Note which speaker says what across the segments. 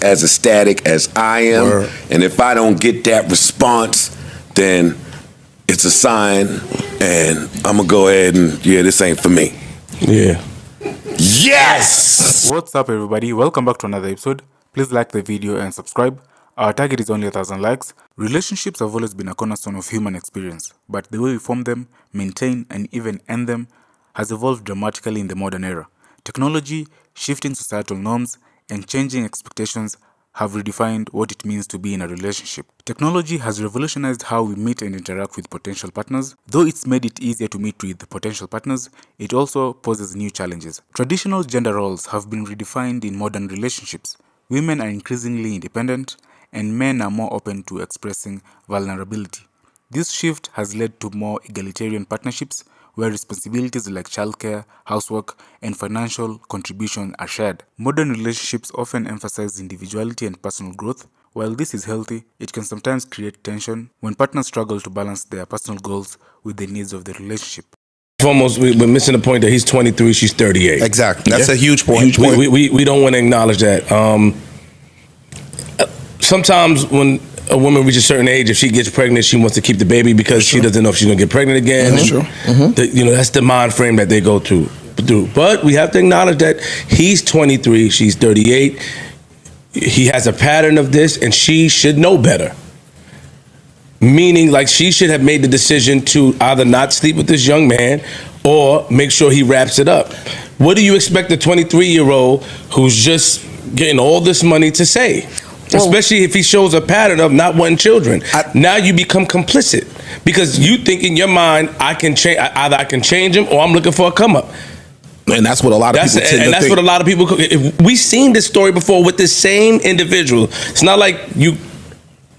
Speaker 1: just as ecstatic as I am.
Speaker 2: Word.
Speaker 1: And if I don't get that response, then it's a sign, and I'm gonna go ahead and this ain't for me.
Speaker 2: Yeah.
Speaker 1: Yes!
Speaker 3: What's up, everybody? Welcome back to another episode. Please like the video and subscribe. Our target is only 1,000 likes. Relationships have always been a cornerstone of human experience, but the way we form them, maintain, and even end them has evolved dramatically in the modern era. Technology, shifting societal norms, and changing expectations have redefined what it means to be in a relationship. Technology has revolutionized how we meet and interact with potential partners. Though it's made it easier to meet with potential partners, it also poses new challenges. Traditional gender roles have been redefined in modern relationships. Women are increasingly independent, and men are more open to expressing vulnerability. This shift has led to more egalitarian partnerships, where responsibilities like childcare, housework, and financial contribution are shared. Modern relationships often emphasize individuality and personal growth. While this is healthy, it can sometimes create tension when partners struggle to balance their personal goals with the needs of the relationship.
Speaker 2: We're missing the point that he's 23, she's 38.
Speaker 4: Exactly. That's a huge point.
Speaker 2: We don't want to acknowledge that. Sometimes when a woman reaches a certain age, if she gets pregnant, she wants to keep the baby because she doesn't know if she's going to get pregnant again.
Speaker 4: That's true.
Speaker 2: That's the mind frame that they go through. But we have to acknowledge that he's 23, she's 38. He has a pattern of this, and she should know better. Meaning, like, she should have made the decision to either not sleep with this young man or make sure he wraps it up. What do you expect a 23-year-old who's just getting all this money to say? Especially if he shows a pattern of not wanting children. Now you become complicit because you think in your mind, I can change. Either I can change him or I'm looking for a come up.
Speaker 4: And that's what a lot of people tend to think.
Speaker 2: That's what a lot of people. We've seen this story before with this same individual. It's not like you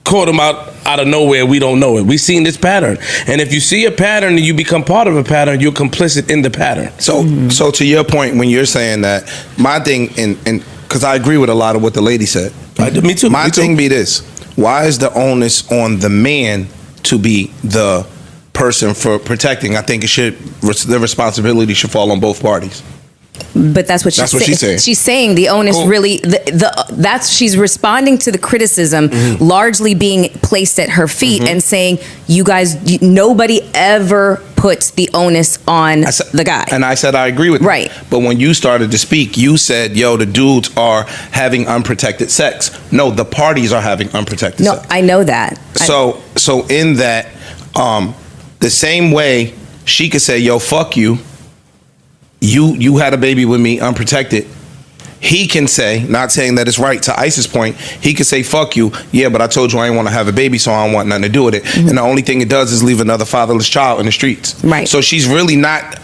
Speaker 2: caught him out of nowhere. We don't know it. We've seen this pattern. And if you see a pattern and you become part of a pattern, you're complicit in the pattern.
Speaker 4: So to your point, when you're saying that, my thing, and because I agree with a lot of what the lady said.
Speaker 2: Me too.
Speaker 4: My thing be this: why is the onus on the man to be the person for protecting? I think the responsibility should fall on both parties.
Speaker 5: But that's what she's saying. She's saying the onus really, she's responding to the criticism largely being placed at her feet and saying, you guys, nobody ever puts the onus on the guy.
Speaker 4: And I said, I agree with
Speaker 5: right.
Speaker 4: that. But when you started to speak, you said, yo, the dudes are having unprotected sex. No, the parties are having unprotected sex.
Speaker 5: No, I know that.
Speaker 4: So in that, the same way she could say, yo, fuck you. You had a baby with me unprotected. He can say, not saying that it's right, to Ice's point, he could say, fuck you. Yeah, but I told you I didn't want to have a baby, so I don't want nothing to do with it. And the only thing it does is leave another fatherless child in the streets.
Speaker 5: Right.
Speaker 4: So she's really not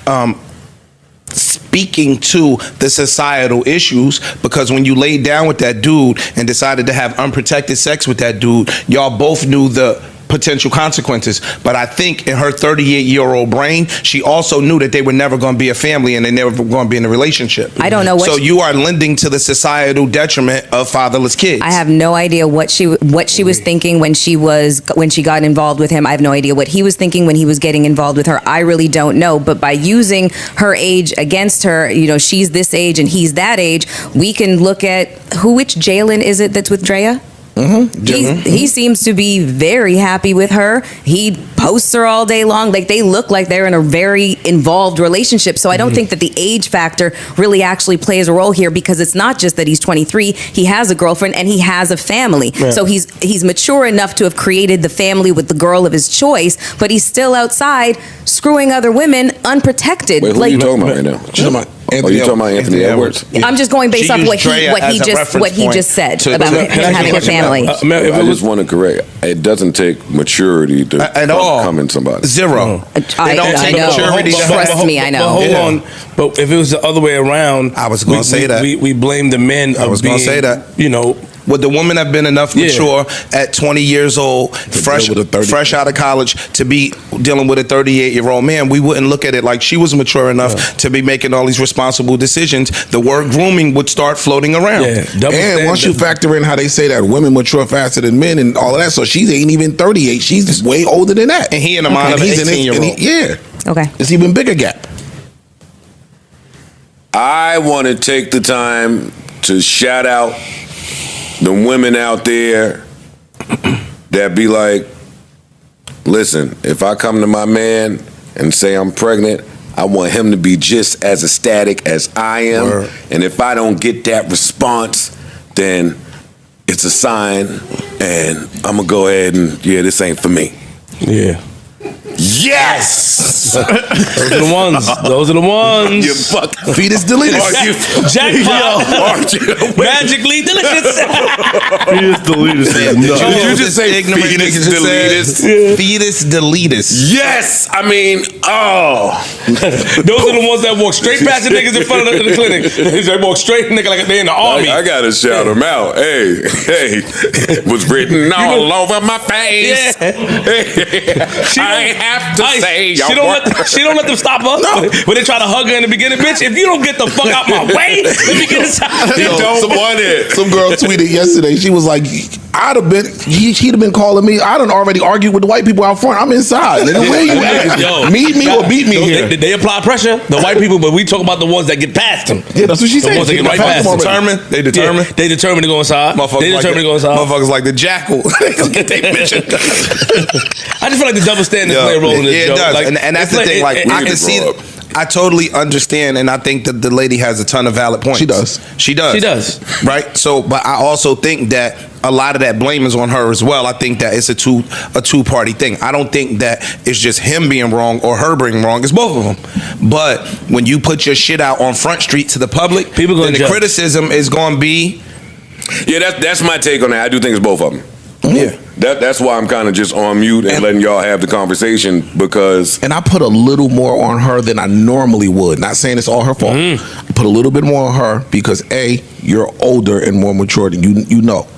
Speaker 4: speaking to the societal issues, because when you laid down with that dude and decided to have unprotected sex with that dude, y'all both knew the potential consequences. But I think in her 38-year-old brain, she also knew that they were never going to be a family and they never going to be in a relationship.
Speaker 5: I don't know what.
Speaker 4: So you are lending to the societal detriment of fatherless kids.
Speaker 5: I have no idea what she was thinking when she got involved with him. I have no idea what he was thinking when he was getting involved with her. I really don't know. But by using her age against her, she's this age and he's that age, we can look at which Jalen is it that's with Drea? He seems to be very happy with her. He posts her all day long. Like, they look like they're in a very involved relationship. So I don't think that the age factor really actually plays a role here, because it's not just that he's 23. He has a girlfriend and he has a family. Right. So he's mature enough to have created the family with the girl of his choice, but he's still outside screwing other women unprotected.
Speaker 1: Wait, who are you talking about right now? You're talking about Anthony Edwards?
Speaker 5: Yeah. I'm just going based off what he just said about him having a family.
Speaker 1: I just want to correct. It doesn't take maturity to come in somebody.
Speaker 4: Zero.
Speaker 5: I know. Trust me, I know.
Speaker 2: But hold on. But if it was the other way around,
Speaker 4: I was going to say that.
Speaker 2: We blame the men. I was going to say that.
Speaker 4: Would the woman have been enough mature at 20 years old, fresh out of college, to be dealing with a 38-year-old man? We wouldn't look at it like she was mature enough to be making all these responsible decisions. The word grooming would start floating around.
Speaker 6: And once you factor in how they say that women mature faster than men and all of that, so she ain't even 38. She's way older than that.
Speaker 4: And he in the mind of an 18-year-old.
Speaker 6: Yeah.
Speaker 5: Okay.
Speaker 6: It's even bigger gap.
Speaker 1: I want to take the time to shout out the women out there that be like, listen, if I come to my man and say I'm pregnant, I want him to be just as ecstatic as I am.
Speaker 4: Word.
Speaker 1: And if I don't get that response, then it's a sign, and I'm gonna go ahead and, this ain't for me.
Speaker 2: Yeah.
Speaker 1: Yes!
Speaker 2: Those are the ones. Those are the ones.
Speaker 1: You fuck.
Speaker 6: Fetus deleted.
Speaker 2: Jackpot. Magically delicious.
Speaker 7: Fetus deleted.
Speaker 1: Did you just say fetus deleted?
Speaker 4: Fetus deleted.
Speaker 1: Yes! I mean, oh.
Speaker 2: Those are the ones that walk straight past the niggas in front of the clinic. They walk straight, nigga, like they in the army.
Speaker 1: I gotta shout them out. Hey, was written all over my face.
Speaker 2: Yeah.
Speaker 1: I ain't have to say
Speaker 2: she don't let them stop her. No. When they try to hug her in the beginning, bitch, if you don't get the fuck out my way, let me get inside.
Speaker 1: You don't want it.
Speaker 6: Some girl tweeted yesterday. She was like, he'd have been calling me. I done already argued with the white people out front. I'm inside. Nigga, where you at?
Speaker 2: Yo,
Speaker 6: meet me or beat me here.
Speaker 2: They apply pressure, the white people, but we talk about the ones that get past them.
Speaker 6: Yeah, that's what she said.
Speaker 2: The ones that get right past them.
Speaker 4: They determined.
Speaker 2: Yeah, they determined to go inside.
Speaker 4: Motherfuckers like the jackal. Get their mission.
Speaker 2: I just feel like the double standards play a role in this show.
Speaker 4: It does.
Speaker 2: Like,
Speaker 4: and that's the thing. Like, I can see it. I totally understand, and I think that the lady has a ton of valid points. She does. Right? So, but I also think that a lot of that blame is on her as well. I think that it's a two-party thing. I don't think that it's just him being wrong or her being wrong. It's both of them. But when you put your shit out on Front Street to the public, then the criticism is going to be...
Speaker 1: Yeah, that's my take on that. I do think it's both of them.
Speaker 4: Yeah.
Speaker 1: That's why I'm kind of just on mute and letting y'all have the conversation, because...
Speaker 6: And I put a little more on her than I normally would. Not saying it's all her fault. I put a little bit more on her because A, you're older and more mature than you know.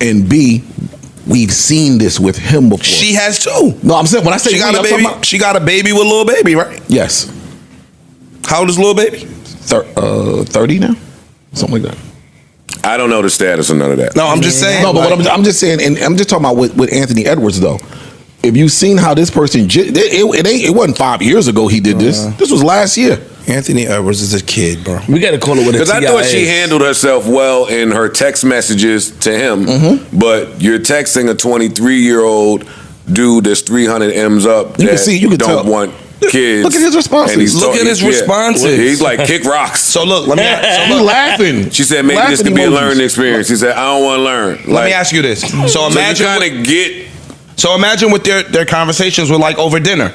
Speaker 6: And B, we've seen this with him before.
Speaker 4: She has too.
Speaker 6: No, I'm saying when I say
Speaker 4: she got a baby, she got a baby with Lil Baby, right?
Speaker 6: Yes.
Speaker 4: How old is Lil Baby?
Speaker 6: 30 now? Something like that.
Speaker 1: I don't know the status of none of that.
Speaker 4: No, I'm just saying.
Speaker 6: No, but I'm just saying, and I'm just talking about with Anthony Edwards though. If you've seen how this person, it wasn't 5 years ago he did this. This was last year.
Speaker 4: Anthony Edwards is a kid, bro.
Speaker 2: We got to call it what it is.
Speaker 1: Because I thought she handled herself well in her text messages to him, but you're texting a 23-year-old dude that's 300 M's up
Speaker 6: You can
Speaker 1: don't
Speaker 6: tell.
Speaker 1: want kids.
Speaker 6: Look at his responses.
Speaker 4: Look at his responses.
Speaker 1: He's like, kick rocks.
Speaker 4: So look, let me.
Speaker 6: He's laughing.
Speaker 1: She said maybe this could be a learning experience. He said, I don't want to learn.
Speaker 4: Let me ask you this. So imagine imagine what their conversations were like over dinner.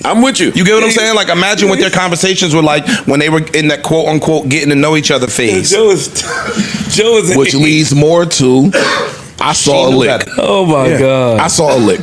Speaker 1: I'm with you.
Speaker 4: You get what I'm saying? Like, imagine what their conversations were like when they were in that quote unquote getting to know each other phase.
Speaker 2: Joe is
Speaker 6: Which leads more to I saw a lick.
Speaker 2: Oh my God.
Speaker 6: I saw a lick.